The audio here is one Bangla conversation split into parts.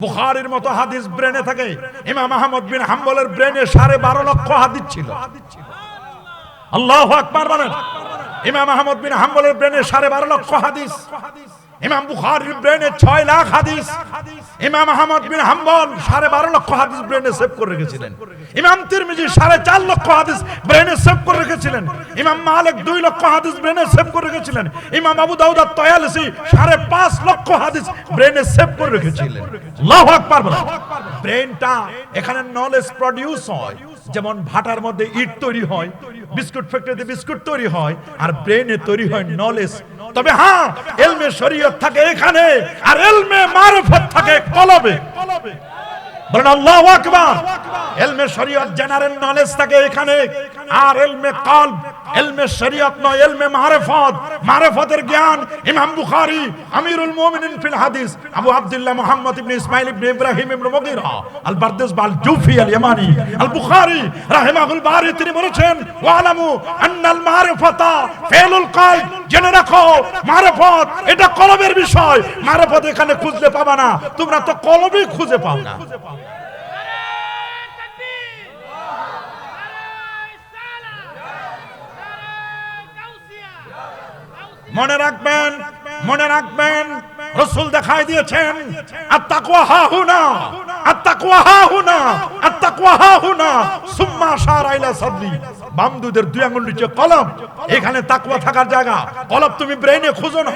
বুখারীর মতো হাদিস ব্রেনে থাকে। ইমাম আহমদ বিন হাম্বলের ব্রেনে 12.5 লক্ষ হাদিস ছিল। আল্লাহু আকবার বলেন। ইমাম আহমদ বিন হাম্বলের ব্রেনে 12.5 লক্ষ হাদিস। ইমাম বুখারীর ব্রেনে 6 লাখ হাদিস। ইমাম আহমদ বিন হাম্বল 12.5 লক্ষ হাদিস ব্রেনে সেভ করে রেখেছিলেন। ইমাম তিরমিজি 4.5 লক্ষ হাদিস ব্রেনে সেভ করে রেখেছিলেন। ইমাম মালিক 2 লক্ষ হাদিস ব্রেনে সেভ করে রেখেছিলেন। ইমাম আবু দাউদ আত-তায়ালিসি 5.5 লক্ষ হাদিস ব্রেনে সেভ করে রেখেছিলেন। আল্লাহু আকবার বলেন। ব্রেনটা এখানে নলেজ প্রডিউস হয়, যেমন ভাটার মধ্যে ইট তৈরি হয়, বিস্কুট ফ্যাক্টরিতে বিস্কুট তৈরি হয়, আর ব্রেনে তৈরি হয় নলেজ। তবে হ্যাঁ, ইলমে শরীয়ত থাকে এখানে, আর ইলমে মারিফত থাকে কলবে। বলেন আল্লাহু আকবার। ইলমে শরীয়ত জেনারেল নলেজ থাকে এখানে, আর ইলমে কলব, ইলমে শরীয়ত নয়, ইলমে মারিফত, মারিফতের জ্ঞান। ইমাম বুখারী আমিরুল মুমিনিন ফিল হাদিস আবু আব্দুল্লাহ মুহাম্মদ ইবনে ইসমাঈল ইবনে ইব্রাহিম ইবনে মুগীরা আল বারদাস বাল জুফি আল ইয়ামানি আল বুখারী রাহিমাহুল বারী তিনি বলেছেন, ওয়ালামু আন্নাল মারিফাতা ফিলুল কলব, জেনে রাখো মারিফত এটা কলবের বিষয়। মারিফত এখানে খুঁজলে পাবা না, তোমরা তো কলবেই খুঁজে পাও না। মনে রাখবেন, মনে রাখবেন, রাসূল দেখাই দিয়েছেন আত-তাকওয়া হাহুনা, আত-তাকওয়া হাহুনা, আত-তাকওয়া হাহুনা, সুম্মা আশারা ইলা সাদরি। বাম দুধের 2 আঙ্গুল নিচে কলব, এখানে তাকওয়া থাকার জায়গা। কলব তুমি ব্রেইনে খুঁজো না,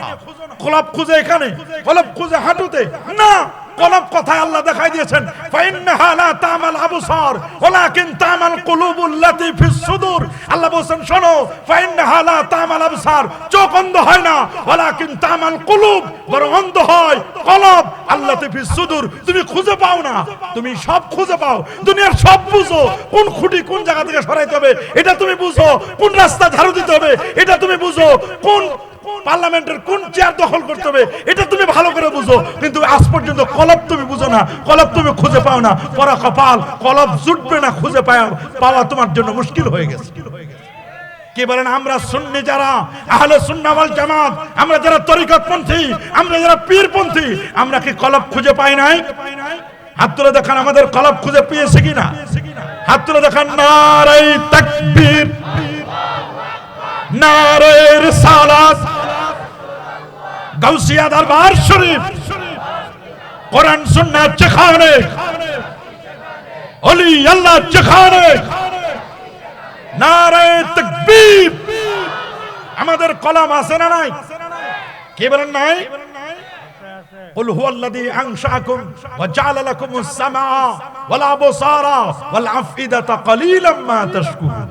কলব খুঁজে এখানে, কলব খুঁজে হাঁটুতে না। কলব কথায় আল্লাহ দেখাই দিয়েছেন, ফাইন্নাহা লা তামাল আবসার ওয়ালাকিন তামাল কুলুবুল লাতী ফিস সুদূর। আল্লাহ বলেন শোনো, ফাইন্নাহা লা তামাল আবসার, চোখ অন্ধ হয় না, ওয়ালাকিন তামাল কুলুব, বরং অন্ধ হয় কলব, আল্লাতী ফিস সুদূর। তুমি খুঁজে পাও না, তুমি সব খুঁজে পাও, দুনিয়ার সব বুঝো, কোন খুঁটি কোন জায়গা থেকে সরাইতে হবে এটা তুমি বুঝো, কোন রাস্তা ঝাড়ু দিতে হবে এটা তুমি বুঝো, কোন পার্লামেন্টের কোন চেয়ার দখল করতে হবে এটা তুমি ভালো করে বুঝো, কিন্তু আজ পর্যন্ত কলব তুমি বুঝো না, কলব তুমি খুঁজে পাও না। পরা কপাল, কলব জুটবে না, খুঁজে পাওয়া তোমার জন্য মুশকিল হয়ে গেছে। কি বলেন? আমরা সুন্নি যারা, আহলে সুন্নাহ ওয়াল জামাত, আমরা যারা তরিকতপন্থী, আমরা যারা পীরপন্থী, আমরা কি কলব খুঁজে পাই নাই? হাত তুলে দেখান আমাদের কলব খুঁজে পেয়েছে কিনা। হাত তুলে দেখান। নারে তাকবীর, নারে রিসালাত, গাউসিয়া দরবার শরীফ, কোরআন সুন্নাত যেখানে, ওলি আল্লাহ যেখানে, নারে তাকবীর। আমাদের কলম আছে না নাই? কি বলেন নাই? কুল হুয়াল্লাযী আনশাআকুম ওয়া জাআলা লাকুমুস সামাআ ওয়াল আবসারা ওয়াল আফইদাতা কালীলাম মা তাশকুরুন।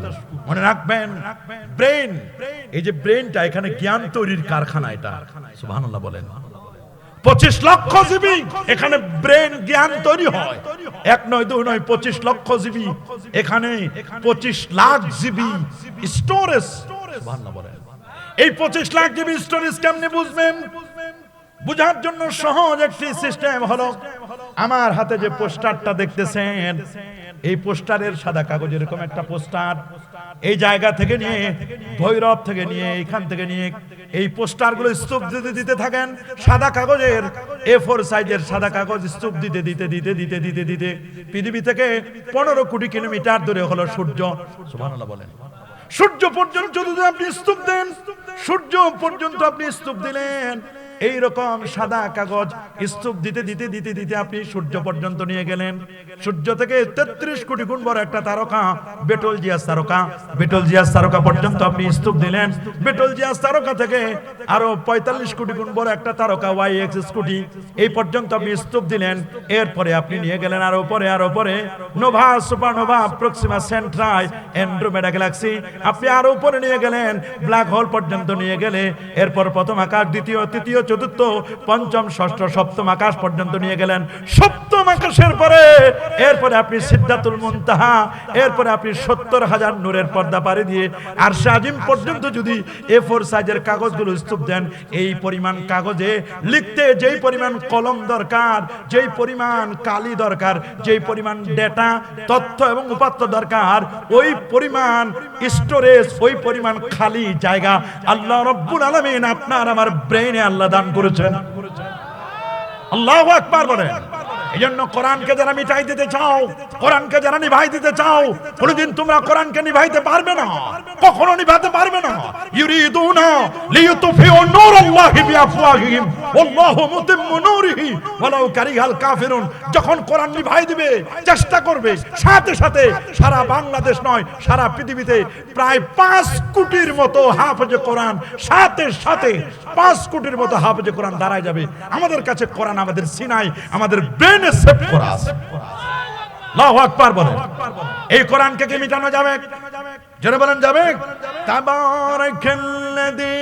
মনে রাখবেন, ব্রেন, এই যে ব্রেনটা এখানে জ্ঞান তৈরির কারখানা। এটা সুবহানাল্লাহ বলেন। 25 লক্ষ জিবি এখানে ব্রেন জ্ঞান তৈরি হয়। 1 নয় 2 নয়, 25 লক্ষ জিবি এখানে, 25 লাখ জিবি স্টোরেজ। সুবহানাল্লাহ বলেন। এই 25 লাখ জিবি স্টোরেজ কেমনে বুঝবেন? বুঝার জন্য সহজ একটি সিস্টেম হলো, আমার হাতে যে পোস্টারটা দেখতেছেন, এই পোস্টারের সাদা কাগজ, এরকম একটা পোস্টার, এই জায়গা থেকে নিয়ে, ভৈরব থেকে নিয়ে, এইখান থেকে নিয়ে এই পোস্টারগুলো স্তূপ দিতে দিতে থাকেন। সাদা কাগজের A4 সাইজের সাদা কাগজ স্তূপ দিতে দিতে দিতে দিতে দিতে দিতে পৃথিবী থেকে 15 কোটি কিলোমিটার দূরে হলো সূর্য। সুবহানাল্লাহ বলেন। সূর্য পর্যন্ত যদি আপনি স্তূপ দেন, সূর্য পর্যন্ত আপনি স্তূপ দিলেন, এই রকম সাদা কাগজ স্তূপ দিতে দিতে দিতে দিতে আপনি সূর্য পর্যন্ত নিয়ে গেলেন। সূর্য থেকে 33 কোটি গুণ বড় একটা তারকা বেটলজিয়াস তারকা, বেটলজিয়াস তারকা পর্যন্ত আপনি স্তূপ দিলেন। বেটলজিয়াস তারকা থেকে আরো 45 কোটি গুণ বড় একটা তারকা YX কোটি, এই পর্যন্ত আপনি স্তূপ দিলেন। এরপরে আপনি নিয়ে গেলেন আরো পরে, আরো পরে Nova, supernova, Proxima সেন্ট্রাই, Andromeda Galaxy, আপনি আরো উপরে নিয়ে গেলেন, ব্ল্যাক হোল পর্যন্ত নিয়ে গেলে, এরপর প্রথম আকাশ, দ্বিতীয়, তৃতীয়, চতুর্থ, পঞ্চম, ষষ্ঠ, সপ্তম আকাশ পর্যন্ত নিয়ে গেলেন। সপ্তম আকাশের পরে এরপরে আপনি সিদরাতুল মুনতাহা, এরপরে আপনি 70,000 নূরের পর্দা পাড়ি দিয়ে আরশে আজিম পর্যন্ত যদি A4 সাইজের কাগজগুলো স্তূপ দেন, এই পরিমাণ কাগজে লিখতে যেই পরিমাণ কলম দরকার, যেই পরিমাণ কালি দরকার, যেই পরিমাণ ডেটা, তথ্য এবং উপাত্ত দরকার, ওই পরিমাণ স্টোরেজ, ওই পরিমাণ খালি জায়গা আল্লাহ রাব্বুল আলামিন আপনার আমার ব্রেইনে আল্লাহ দান করেছেন। আল্লাহু আকবার বলেন। এজন্য কোরআনকে যারা মিটাই দিতে চাও, কোরআনকে যারা নিভাই দিতে চাও, কোনদিন তোমরা কোরআনকে নিভাইতে পারবে না, কখনো নিভাতে পারবে না। ইউরিদুনা লিইউতফিউ নূরাল্লাহি বিআফওয়াহিহিম ওয়াল্লাহু মুতিম্মু নূরিহি ওয়ালাউ কারিহাল কাফিরুন। যখন কোরআন নিভাই দিবে চেষ্টা করবে, সাথে সাথে সারা বাংলাদেশ নয় সারা পৃথিবীতে প্রায় 5 কোটির মতো হাফেজে কোরআন, সাথে সাথে 5 কোটির মতো হাফেজে কোরআন দাঁড়ায় যাবে। আমাদের কাছে কোরআন আমাদের সিনায়, আমাদের ব্রেনে সেভ করা আছে। আল্লাহু আকবার বলেন। এই কোরআনকে কি মিটানো যাবে? যারা বলেন যাবে। তাবারাকাল্লাযী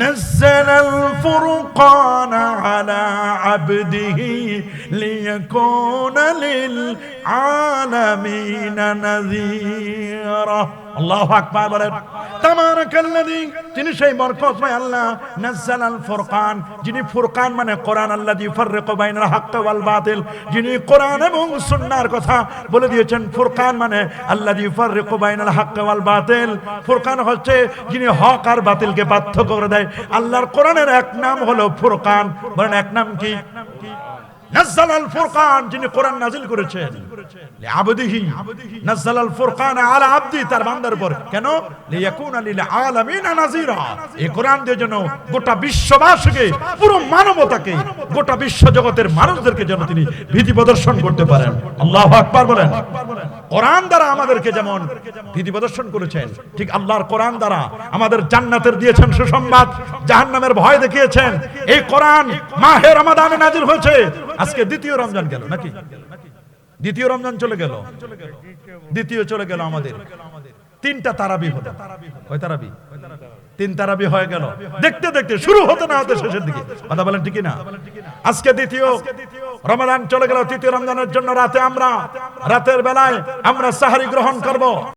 নাযালাল ফুরকানা আলা আবদিহি লিয়াকুনা লিল আলামিনা নাযীরা। আল্লাহু আকবার বলেন। তাবারাকাল্লাযী, তিনি সেই বরকতময় আল্লাহ, নাযালাল ফুরকান, যিনি ফুরকান মানে কোরআন, আল্লাযী ইউফাররিকু বাইনাল হাক্কি ওয়াল বাতিল, যিনি কোরআন এবং সুন্নাহর কথা বলে দিয়েছেন। ফুরকান মানে আল্লাযী ইউফাররিকু বাইনাল হাক্কি ওয়াল বাতিল, ফুরকান হচ্ছে যিনি হক আর বাতিলকে পার্থক্য করে দেয়। আল্লাহর কোরআনের এক নাম হলো ফুরকান। বলেন এক নাম কি? নাযালাল ফুরকান, যিনি কোরআন নাযিল করেছেন লিআবদিহি, নাযালাল ফুরকান আলা আবদি, তার বান্দার উপর। কেন? লিয়াকুনা লিল আলামিনা নাযীরা, এই কোরআন দিয়ে যেন গোটা বিশ্ববাসীকে, পুরো মানবতাকে, গোটা বিশ্ব জগতের মানুষদেরকে যেন তিনি ভীতি প্রদর্শন করতে পারেন। আল্লাহু আকবার বলেন। কোরআন দ্বারা আমাদেরকে যেমন ভীতি প্রদর্শন করেছেন, ঠিক আল্লাহর কোরআন দ্বারা আমাদের জান্নাতের দিয়েছেন সুসংবাদ, জাহান্নামের ভয় দেখিয়েছেন। এই কোরআন মাহে রমাদানে নাযিল হয়েছে। আজকে দ্বিতীয় রমজান গেল নাকি? দ্বিতীয় রমজান চলে গেল, দ্বিতীয় চলে গেল আমাদের। 3টা তারাবি হলো। কয় তারাবি? 3 তারাবি হয়ে গেল। দেখতে দেখতে শুরু হতে না হতে শেষের দিকে। কথা বলেন ঠিক না? আজকে দ্বিতীয় রমাদান চলে গেল। তৃতীয় রমজানের জন্য রাতের বেলায় আমরা সাহারি গ্রহণ করব।